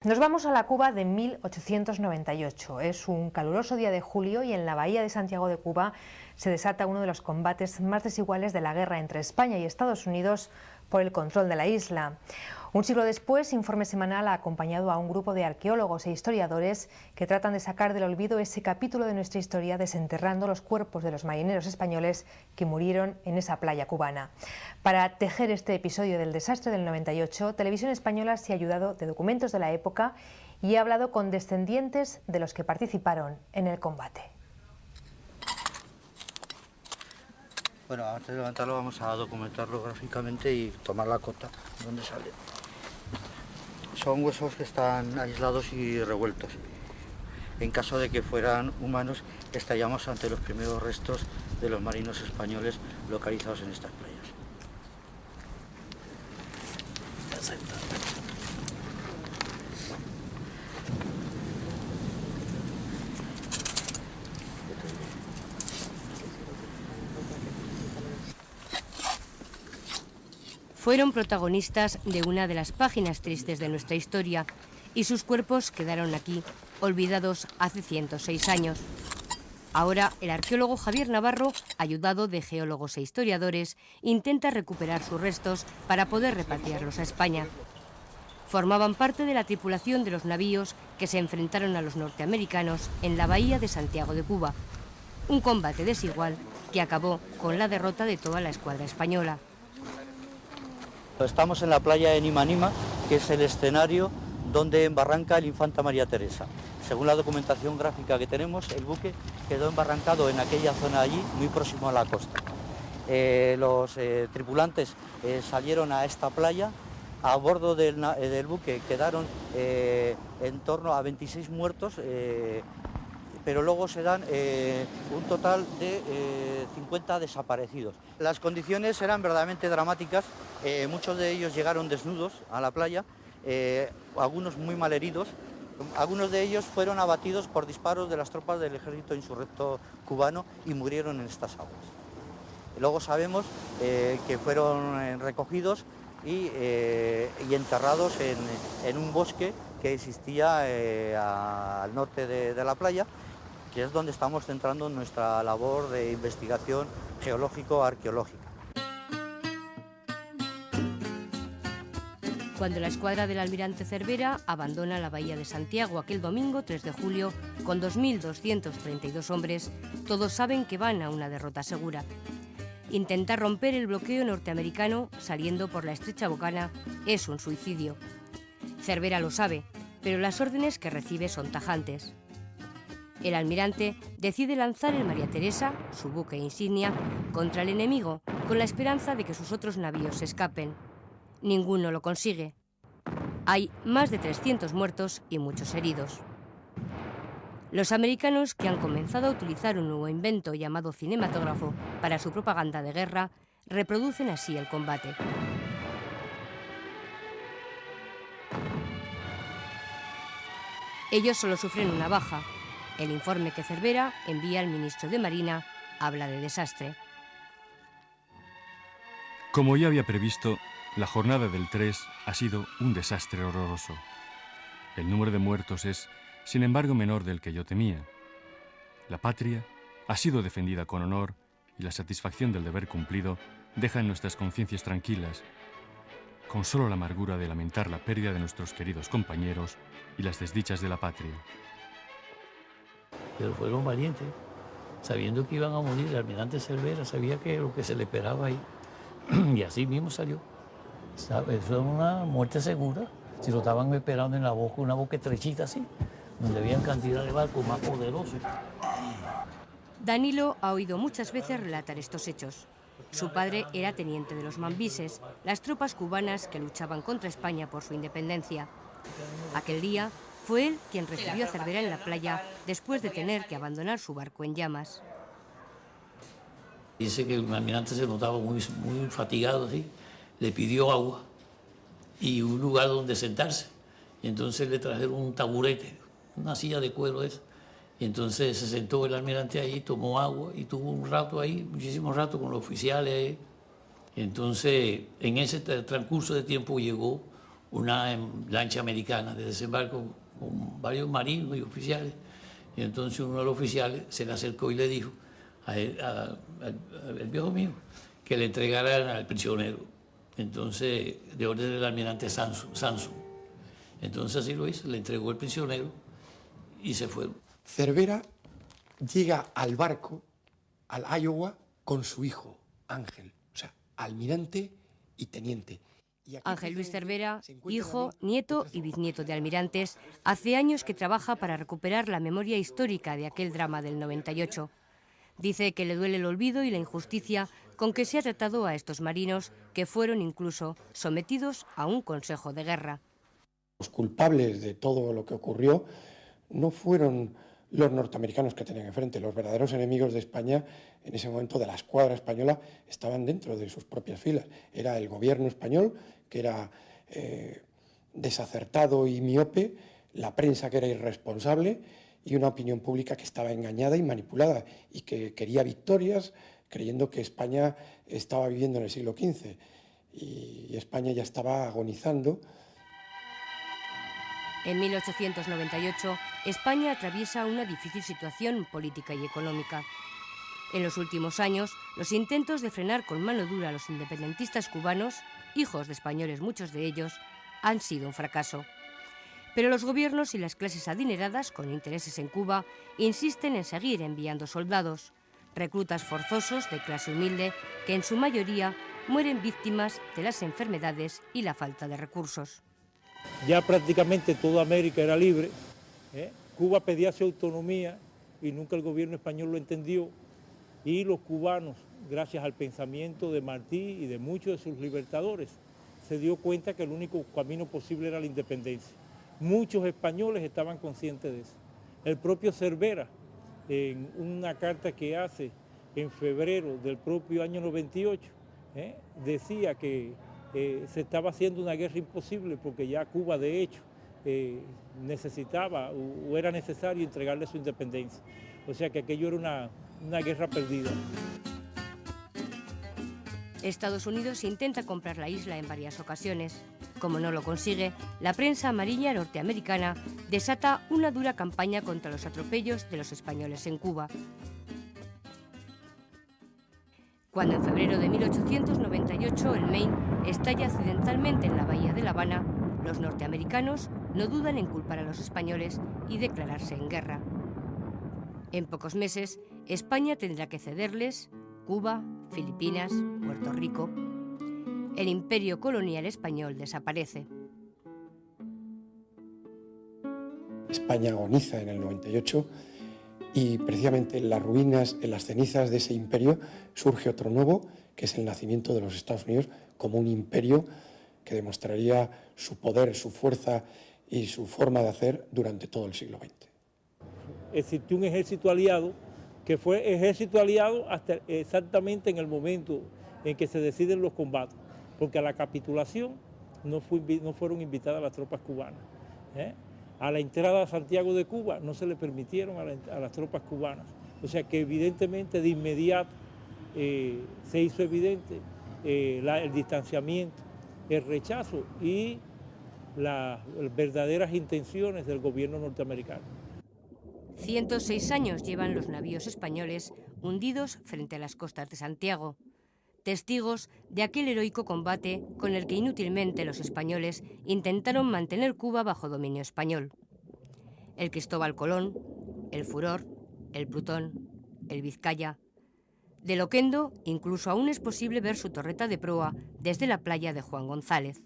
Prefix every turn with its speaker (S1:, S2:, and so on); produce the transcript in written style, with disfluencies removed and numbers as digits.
S1: Nos vamos a la Cuba de 1898. Es un caluroso día de julio y en la bahía de Santiago de Cuba se desata uno de los combates más desiguales de la guerra entre España y Estados Unidos por el control de la isla. Un siglo después, Informe Semanal ha acompañado a un grupo de arqueólogos e historiadores que tratan de sacar del olvido ese capítulo de nuestra historia, desenterrando los cuerpos de los marineros españoles que murieron en esa playa cubana. Para tejer este episodio del desastre del 98, Televisión Española se ha ayudado de documentos de la época y ha hablado con descendientes de los que participaron en el combate.
S2: Bueno, antes de levantarlo vamos a documentarlo gráficamente y tomar la cota donde sale. Son huesos que están aislados y revueltos. En caso de que fueran humanos, estaríamos ante los primeros restos de los marinos españoles localizados en estas playas.
S3: Fueron protagonistas de una de las páginas tristes de nuestra historia y sus cuerpos quedaron aquí, olvidados hace 106 años. Ahora el arqueólogo Javier Navarro, ayudado de geólogos e historiadores, intenta recuperar sus restos para poder repatriarlos a España. Formaban parte de la tripulación de los navíos que se enfrentaron a los norteamericanos en la bahía de Santiago de Cuba. Un combate desigual que acabó con la derrota de toda la escuadra española.
S2: Estamos en la playa de Nimanima, que es el escenario donde embarranca el Infanta María Teresa. Según la documentación gráfica que tenemos, el buque quedó embarrancado en aquella zona allí, muy próximo a la costa. Los tripulantes salieron a esta playa. A bordo del buque quedaron en torno a 26 muertos, pero luego se dan un total de 50 desaparecidos. Las condiciones eran verdaderamente dramáticas, muchos de ellos llegaron desnudos a la playa, algunos muy mal heridos, algunos de ellos fueron abatidos por disparos de las tropas del ejército insurrecto cubano y murieron en estas aguas. Luego sabemos que fueron recogidos y enterrados en un bosque que existía al norte de la playa, que es donde estamos centrando nuestra labor de investigación geológico-arqueológica.
S3: Cuando la escuadra del almirante Cervera abandona la bahía de Santiago aquel domingo 3 de julio con 2.232 hombres, todos saben que van a una derrota segura. Intentar romper el bloqueo norteamericano saliendo por la estrecha bocana es un suicidio. Cervera lo sabe, pero las órdenes que recibe son tajantes. El almirante decide lanzar el María Teresa, su buque insignia, contra el enemigo, con la esperanza de que sus otros navíos se escapen. Ninguno lo consigue. Hay más de 300 muertos y muchos heridos. Los americanos, que han comenzado a utilizar un nuevo invento llamado cinematógrafo para su propaganda de guerra, reproducen así el combate. Ellos solo sufren una baja. El informe que Cervera envía al ministro de Marina habla de desastre.
S4: Como ya había previsto, la jornada del 3 ha sido un desastre horroroso. El número de muertos es, sin embargo, menor del que yo temía. La patria ha sido defendida con honor y la satisfacción del deber cumplido deja en nuestras conciencias tranquilas, con solo la amargura de lamentar la pérdida de nuestros queridos compañeros y las desdichas de la patria.
S5: Pero fueron valientes, sabiendo que iban a morir. El almirante Cervera sabía que lo que se le esperaba ahí, y así mismo salió. ¿Sabes? Eso era una muerte segura. Si lo estaban esperando en la boca, una boca estrechita así, donde había cantidad de barcos más poderosos.
S3: Danilo ha oído muchas veces relatar estos hechos. Su padre era teniente de los mambises, las tropas cubanas que luchaban contra España por su independencia. Aquel día fue él quien recibió a Cervera en la playa después de tener que abandonar su barco en llamas.
S5: Dice que el almirante se notaba muy fatigado, así. Le pidió agua y un lugar donde sentarse. Y entonces le trajeron un taburete, una silla de cuero esa. Y entonces se sentó el almirante ahí, tomó agua y tuvo un rato ahí, muchísimo rato con los oficiales. Y entonces, en ese transcurso de tiempo llegó una lancha americana de desembarco con varios marinos y oficiales. Y entonces uno de los oficiales se le acercó y le dijo al viejo mío que le entregaran al prisionero. Entonces, de orden del almirante Sanson. Entonces así lo hizo, le entregó el prisionero y se fueron.
S6: Cervera llega al barco, al Iowa, con su hijo, Ángel, o sea, almirante y teniente.
S3: Ángel Luis Cervera, hijo, nieto y bisnieto de almirantes, hace años que trabaja para recuperar la memoria histórica de aquel drama del 98. Dice que le duele el olvido y la injusticia con que se ha tratado a estos marinos que fueron incluso sometidos a un consejo de guerra.
S6: Los culpables de todo lo que ocurrió no fueron los norteamericanos que tenían enfrente. Los verdaderos enemigos de España, en ese momento de la escuadra española, estaban dentro de sus propias filas. Era el gobierno español, que era desacertado y miope, la prensa, que era irresponsable, y una opinión pública que estaba engañada y manipulada y que quería victorias, creyendo que España estaba viviendo en el siglo XV y España ya estaba agonizando.
S3: En 1898, España atraviesa una difícil situación política y económica. En los últimos años, los intentos de frenar con mano dura a los independentistas cubanos, hijos de españoles muchos de ellos, han sido un fracaso. Pero los gobiernos y las clases adineradas, con intereses en Cuba, insisten en seguir enviando soldados, reclutas forzosos de clase humilde que en su mayoría mueren víctimas de las enfermedades y la falta de recursos.
S7: Ya prácticamente toda América era libre, Cuba pedía su autonomía y nunca el gobierno español lo entendió, y los cubanos, gracias al pensamiento de Martí y de muchos de sus libertadores, se dio cuenta que el único camino posible era la independencia. Muchos españoles estaban conscientes de eso. El propio Cervera, en una carta que hace en febrero del propio año 98, decía que se estaba haciendo una guerra imposible porque ya Cuba de hecho necesitaba o era necesario entregarle su independencia. O sea que aquello era una guerra perdida.
S3: Estados Unidos intenta comprar la isla en varias ocasiones. Como no lo consigue, la prensa amarilla norteamericana desata una dura campaña contra los atropellos de los españoles en Cuba. Cuando en febrero de 1898 el Maine estalla accidentalmente en la bahía de La Habana, los norteamericanos no dudan en culpar a los españoles y declararse en guerra. En pocos meses, España tendrá que cederles Cuba, Filipinas, Puerto Rico. El imperio colonial español desaparece.
S6: España agoniza en el 98 y precisamente en las ruinas, en las cenizas de ese imperio, surge otro nuevo, que es el nacimiento de los Estados Unidos como un imperio que demostraría su poder, su fuerza y su forma de hacer durante todo el siglo XX.
S7: Existió un ejército aliado que fue ejército aliado hasta exactamente en el momento en que se deciden los combates, porque a la capitulación no fueron invitadas las tropas cubanas. A la entrada a Santiago de Cuba no se le permitieron a las tropas cubanas. O sea que evidentemente de inmediato se hizo evidente el distanciamiento, el rechazo y las verdaderas intenciones del gobierno norteamericano.
S3: 106 años llevan los navíos españoles hundidos frente a las costas de Santiago, testigos de aquel heroico combate con el que inútilmente los españoles intentaron mantener Cuba bajo dominio español. El Cristóbal Colón, el Furor, el Plutón, el Vizcaya. De Loquendo incluso aún es posible ver su torreta de proa desde la playa de Juan González.